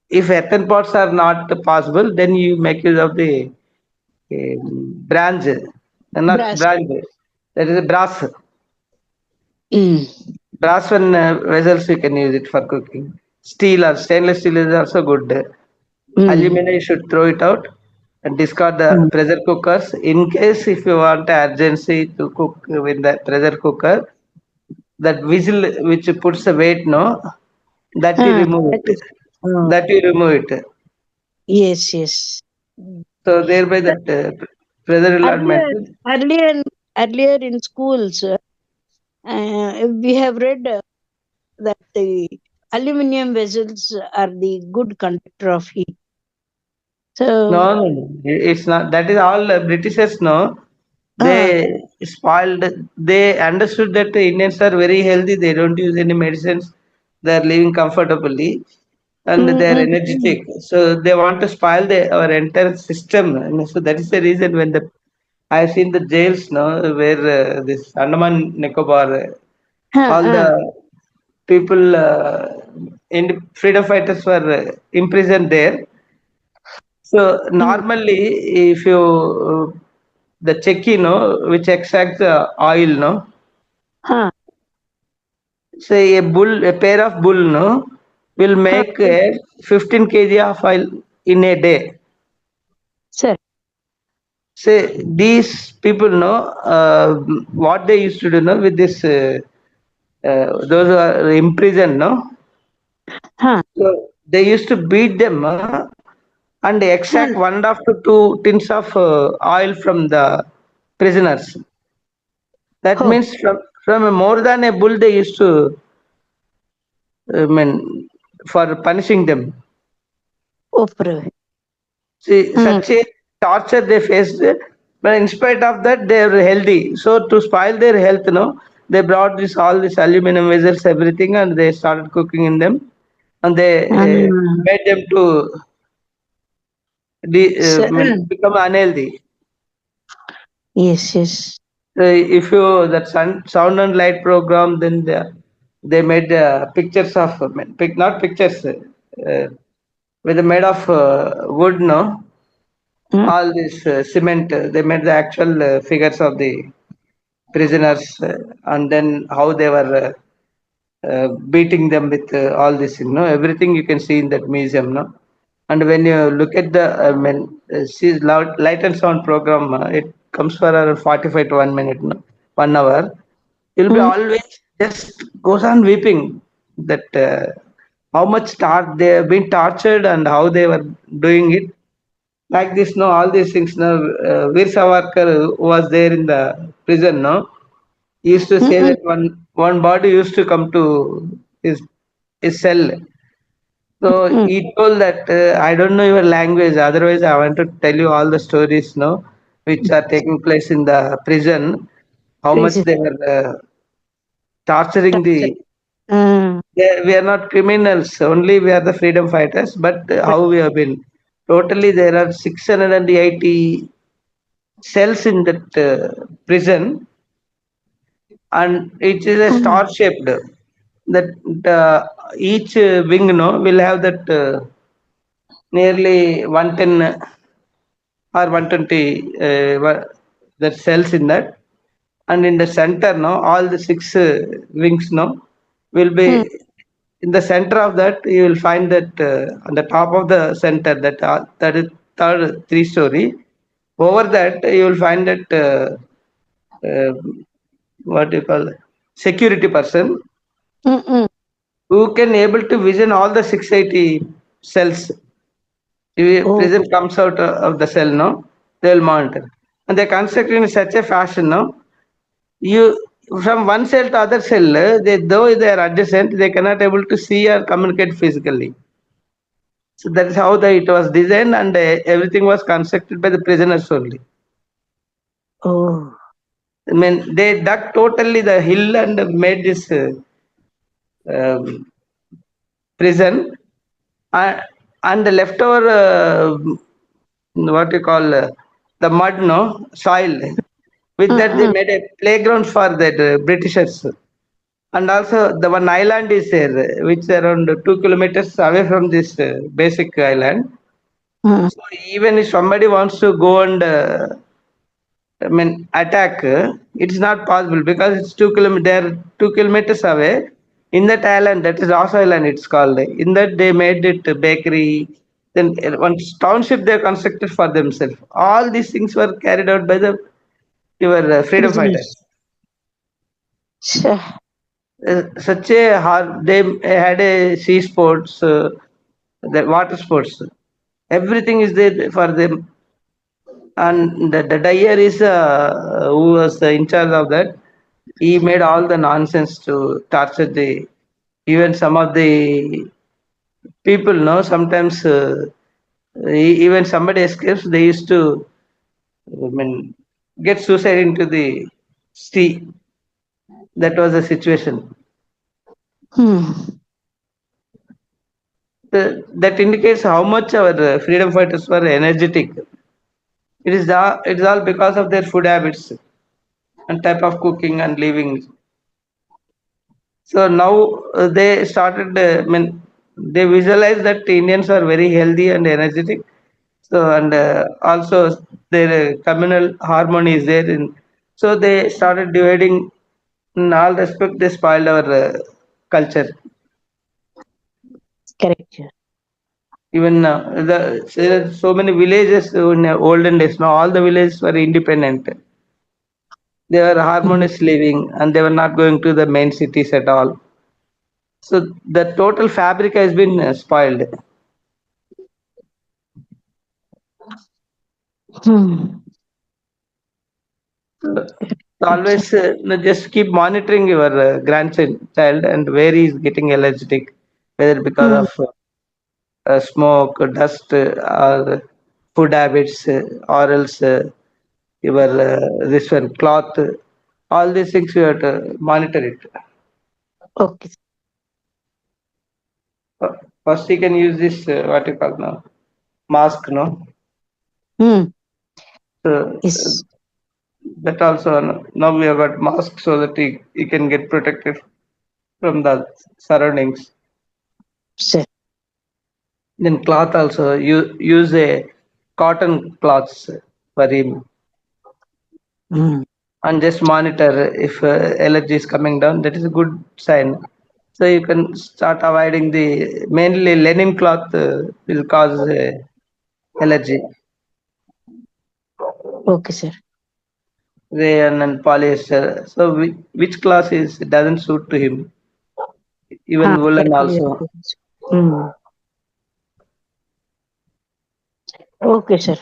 if earthen pots are not possible, then you make use of the branch, not Brass. branch. That is a brass. Mm. Brass one vessels you can use it for cooking. Steel or stainless steel is also good. Mm. Aluminum you should throw it out and discard the Mm. pressure cookers. In case if you want urgency to cook with the pressure cooker, that whistle which puts the weight, no, that you remove That it. is. Uh, That you remove it. yes, yes. Mm. So thereby Sir, that pressure will not Earlier, maintain. earlier, earlier in schools, we have read that the aluminum vessels are the good conductor of heat. So, No, no, it's not. That is all Britishers know. uh, They spoiled. They understood that the Indians are very healthy. They don't use any medicines. They are living comfortably, and mm, they are mm, mm. energetic. So they want to spoil our entire system. And so that is the reason when the I have seen the jails now where this Andaman Nicobar, Uh, all uh, the people in freedom fighters were imprisoned there. So mm. normally, if you the cheki, no, which extracts the oil, no, Huh, say a pair of bull, no, will huh. make 15 kg of oil in a day. Sir, say these people know what they used to do no with this those who are imprisoned no. Huh. So they used to beat them and extract 1.5 to 2 tins of oil from the prisoners. That Oh, means from a more than a bull they used to I mean for punishing them. oh, Prabhu. See, such a torture they faced, but in spite of that, they are healthy. So to spoil their health, no, they brought this all these aluminum vessels, everything, and they started cooking in them, and they made them to become unhealthy. Yes, yes. If you that sound and light program, then they made pictures of not pictures, with made of wood, no, Mm, all this cement. They made the actual figures of the prisoners, and then how they were beating them with all this, everything you can see in that museum, no. And when you look at the see light and sound program, it comes for around 45 to 1 minute, no, 1 hour. You'll be mm, always just goes on weeping that how much they have been tortured and how they were doing it like this, no, all these things, no. Veer Savarkar, who was there in the prison, no, he used to mm, say mm, that one body used to come to his cell. So mm. he told that I don't know your language, otherwise I want to tell you all the stories, no, which are taking place in the prison, how much Prison. they were torturing Torture. the. Mm, We are not criminals, only we are the freedom fighters, but how we have been. Totally, there are 680 cells in that prison, and it is a mm, star shaped. That each wing, no, will have that nearly 110 or 120 that cells in that, and in the center, no, all the six wings, no, will be mm, in the center of that. You will find that on the top of the center, that is third three-story. Over that, you will find that uh, what you call security person mm, mm. who can able to vision all the 680 cells. If Oh, prison comes out of the cell, no, they will monitor, and they construct in such a fashion, no, you from one cell to other cell, they though they are adjacent, they cannot able to see or communicate physically. So that is how it was designed, and everything was constructed by the prisoners only. oh. I mean, they dug totally the hill and made this um, prison, uh, and the leftover what you call the mud, no, soil. With Mm, that, they mm, made a playground for that Britishers. And also, the one island is there, which is around 2 kilometers away from this basic island. mm. So even if somebody wants to go and attack, it's not possible because it's 2 kilometers. They're 2 kilometers away. In that island, that is Ross Island, it's called. In that, they made it a bakery. Then one township they constructed for themselves. All these things were carried out by the your freedom fighters. Prisoners. Sure. Such a hard. They had a sea sports, the water sports. Everything is there for them. And the dyer is who was in charge of that. He made all the nonsense to torture the even some of the people. No, sometimes even somebody escapes, they used to get suicide into the sea. That was the situation. Hmm. That indicates how much our freedom fighters were energetic. It is all because of their food habits and type of cooking and living. So now they started. They visualize that Indians are very healthy and energetic. So and also their communal harmony is there. So they started dividing in all respect. They spoiled our culture. Correct. Even there are so many villages in olden days. Now all the villages were independent. They were harmonious living, and they were not going to the main cities at all. So the total fabric has been spoiled. Hmm. So always just keep monitoring your grandchild and where he is getting allergic, whether because Hmm. of smoke, dust, or food habits, or else your this one cloth. All these things you have to monitor it. Okay. Uh, First, you can use this what you call now mask, no. Hmm. So Yes, that also now we have got mask so that he can get protected from the surroundings. sir. Then cloth also you use a cotton cloths for him Hmm. and just monitor if allergy is coming down. That is a good sign. So you can start avoiding the mainly linen cloth will cause allergy. Okay, sir. Rayon and polyester. So which class is doesn't suit to him. Even woolen Totally also. agree. Hmm. Okay, sir.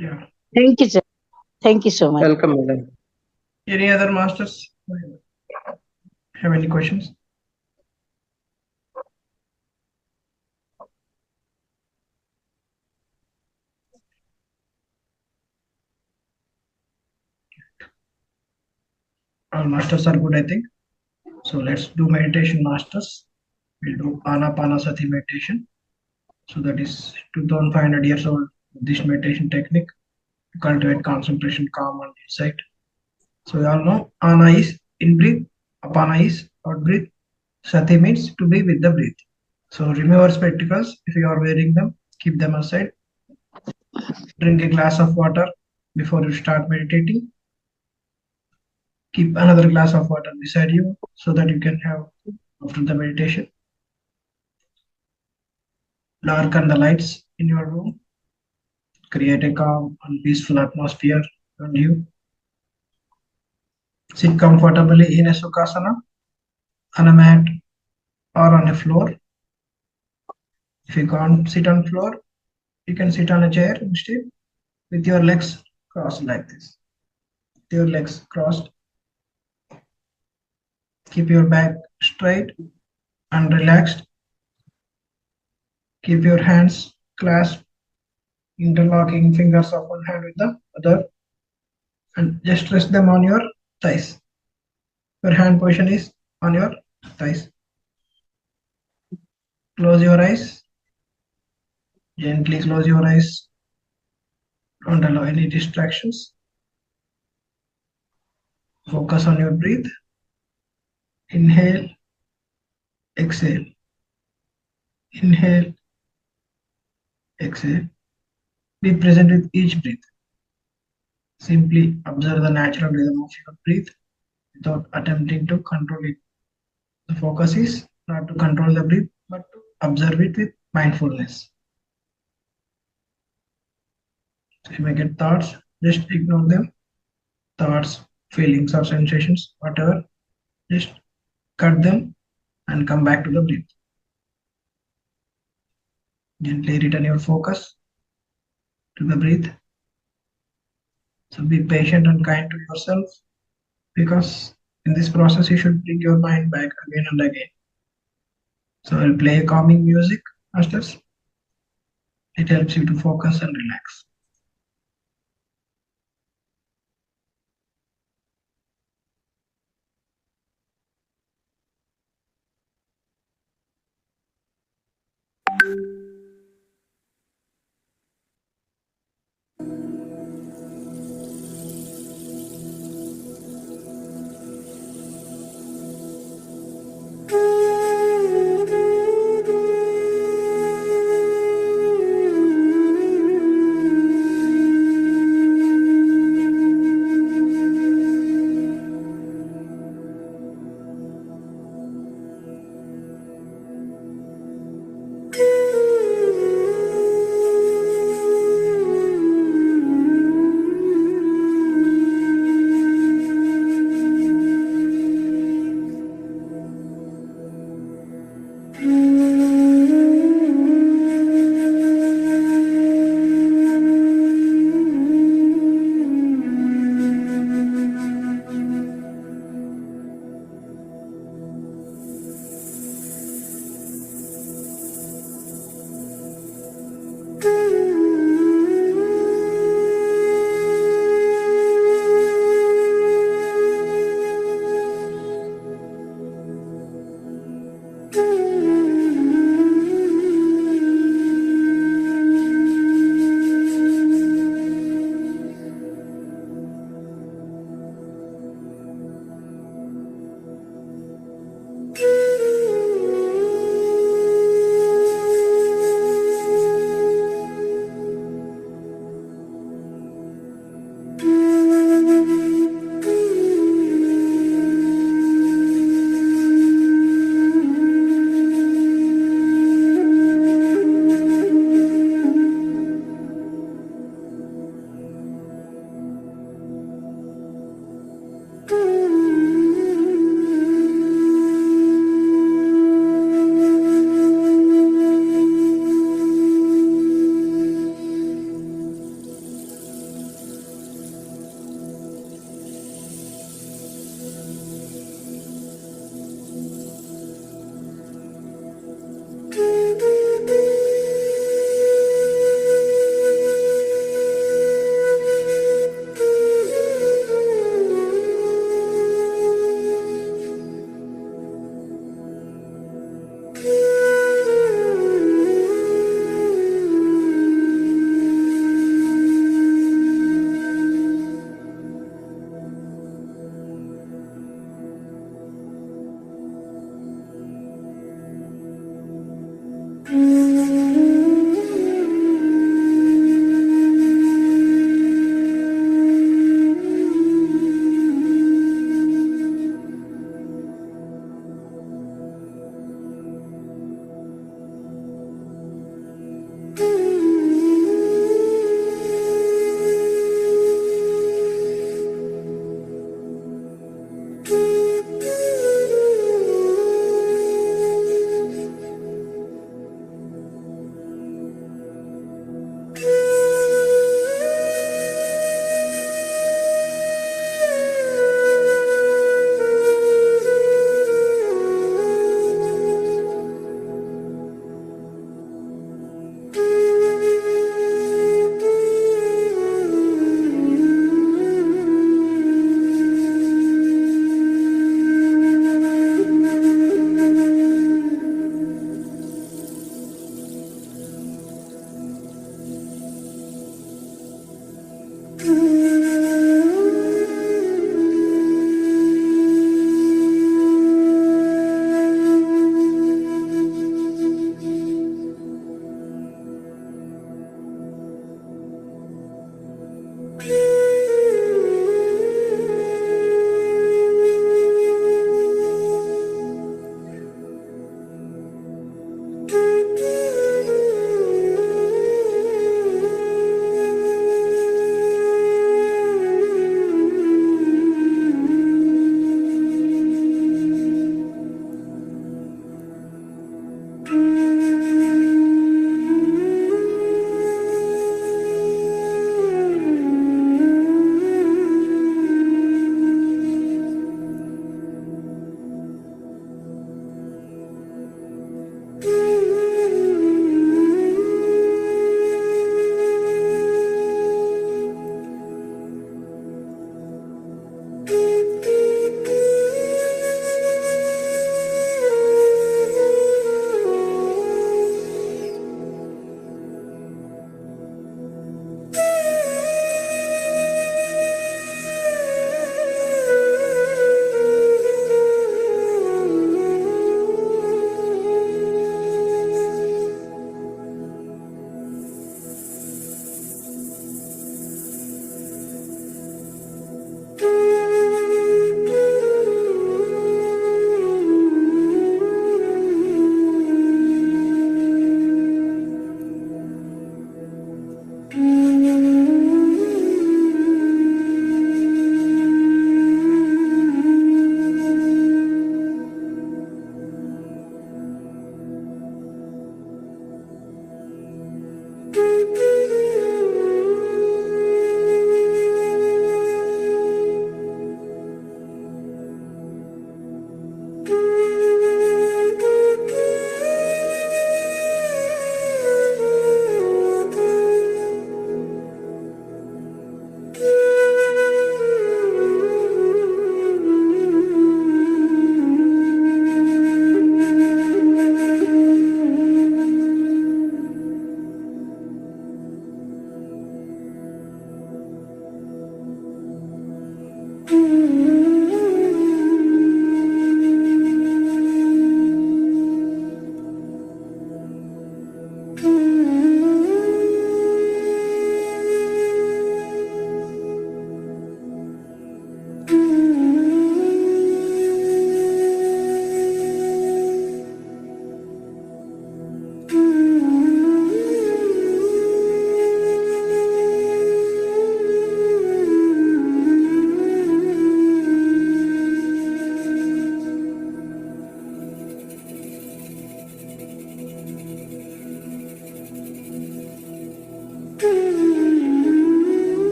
Yeah. Thank you, sir. Thank you so much. Welcome, madam. Any other masters have any questions? All masters are good, I think. So let's do meditation, masters. We'll do Anapanasati meditation. So that is 2500 years old. This meditation technique to cultivate concentration, calm, and insight. So we all know Ana is in breathe, Apana is out breathe, Sati means to be with the breath. So remove your spectacles if you are wearing them, keep them aside. Drink a glass of water before you start meditating. Keep another glass of water beside you so that you can have after the meditation. Darken the lights in your room. Create a calm and peaceful atmosphere around you. Sit comfortably in a sukhasana, on a mat, or on a floor. If you can't sit on floor, you can sit on a chair instead with your legs crossed like this. With your legs crossed, keep your back straight and relaxed. Keep your hands clasped, interlocking fingers of one hand with the other, and just rest them on your thighs. Your hand position is on your thighs. Close your eyes. Gently close your eyes. Don't allow any distractions. Focus on your breath. Inhale, exhale. Inhale, exhale. Be present with each breath. Simply observe the natural rhythm of your breath without attempting to control it. The focus is not to control the breath, but to observe it with mindfulness. So you may get thoughts, just ignore them. Thoughts, feelings, or sensations, whatever, just cut them and come back to the breath. Gently return your focus to the breath. So be patient and kind to yourself because in this process you should bring your mind back again and again. So I'll play a calming music, masters. It helps you to focus and relax.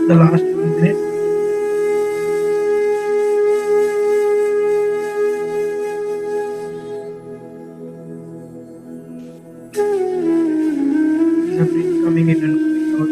The last 1 minute. Is the breath coming in and going out?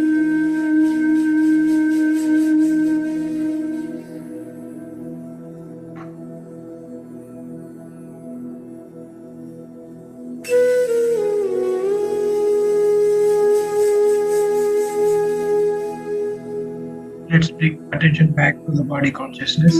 Let's bring attention back to the body consciousness.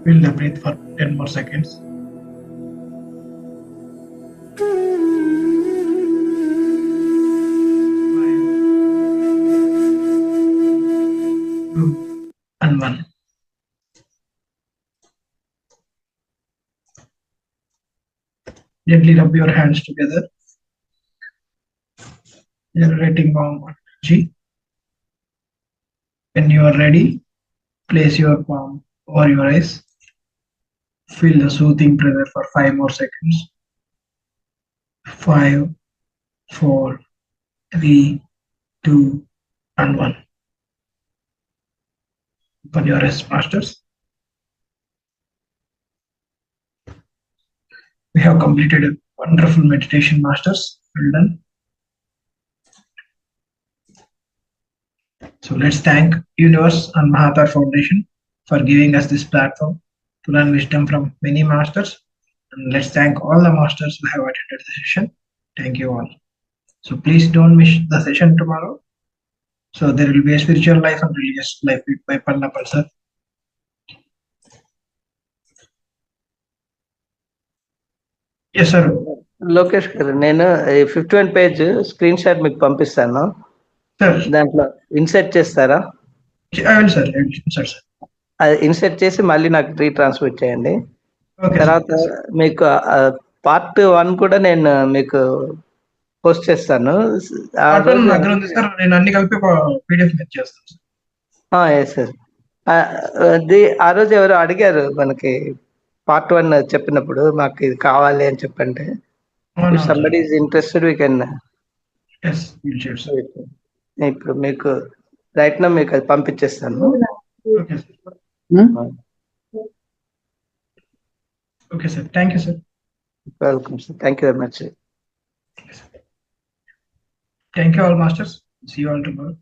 Feel the breath for 10 more seconds. 2 and 1. Gently rub your hands together, generating warm energy. When you are ready, place your palm over your eyes. Feel the soothing pressure for 5 more seconds. 5, 4, 3, 2, and 1. Open your eyes, masters. We have completed a wonderful meditation, masters. Well done. So let's thank Universe and Mahatar Foundation for giving us this platform to learn wisdom from many masters. And let's thank all the masters who have attended the session. Thank you all. So please don't miss the session tomorrow. So there will be a spiritual life and religious life by Pallapal sir. Yes, sir. Lokesh గారు, నేను 51 page screen shot మీకు పంపిస్తాను. Sir, దాంట్లో insert చేస్తారా? I will, sir. I will, sir. అది insert చేసి మళ్ళీ నాకు రీట్రాన్స్మిట్ చేయండి. Okay, తర్వాత మీకు పార్ట్ 1 కూడా నేను మీకు పోస్ట్ చేస్తాను. ఆ sir. రోజు దగ్గర ఉంది సార్, నేను అన్ని కలిపి PDF మీద చేస్తాను సార్. Yes sir. ఆ రోజు ఎవరు అడిగారు మనకి పార్ట్ 1 చెప్పినప్పుడు మాకు ఇది కావాలి అని చెప్పంటే, అవునా, if somebody is interested we can Yes, we'll share, sir. ఇప్పుడు మీకు రైట్ నా మీకు అది పంపించేస్తాను. Okay, sir. Okay, sir. Thank you, sir. Welcome sir. Thank you very much. Thank you all, masters. See you all tomorrow.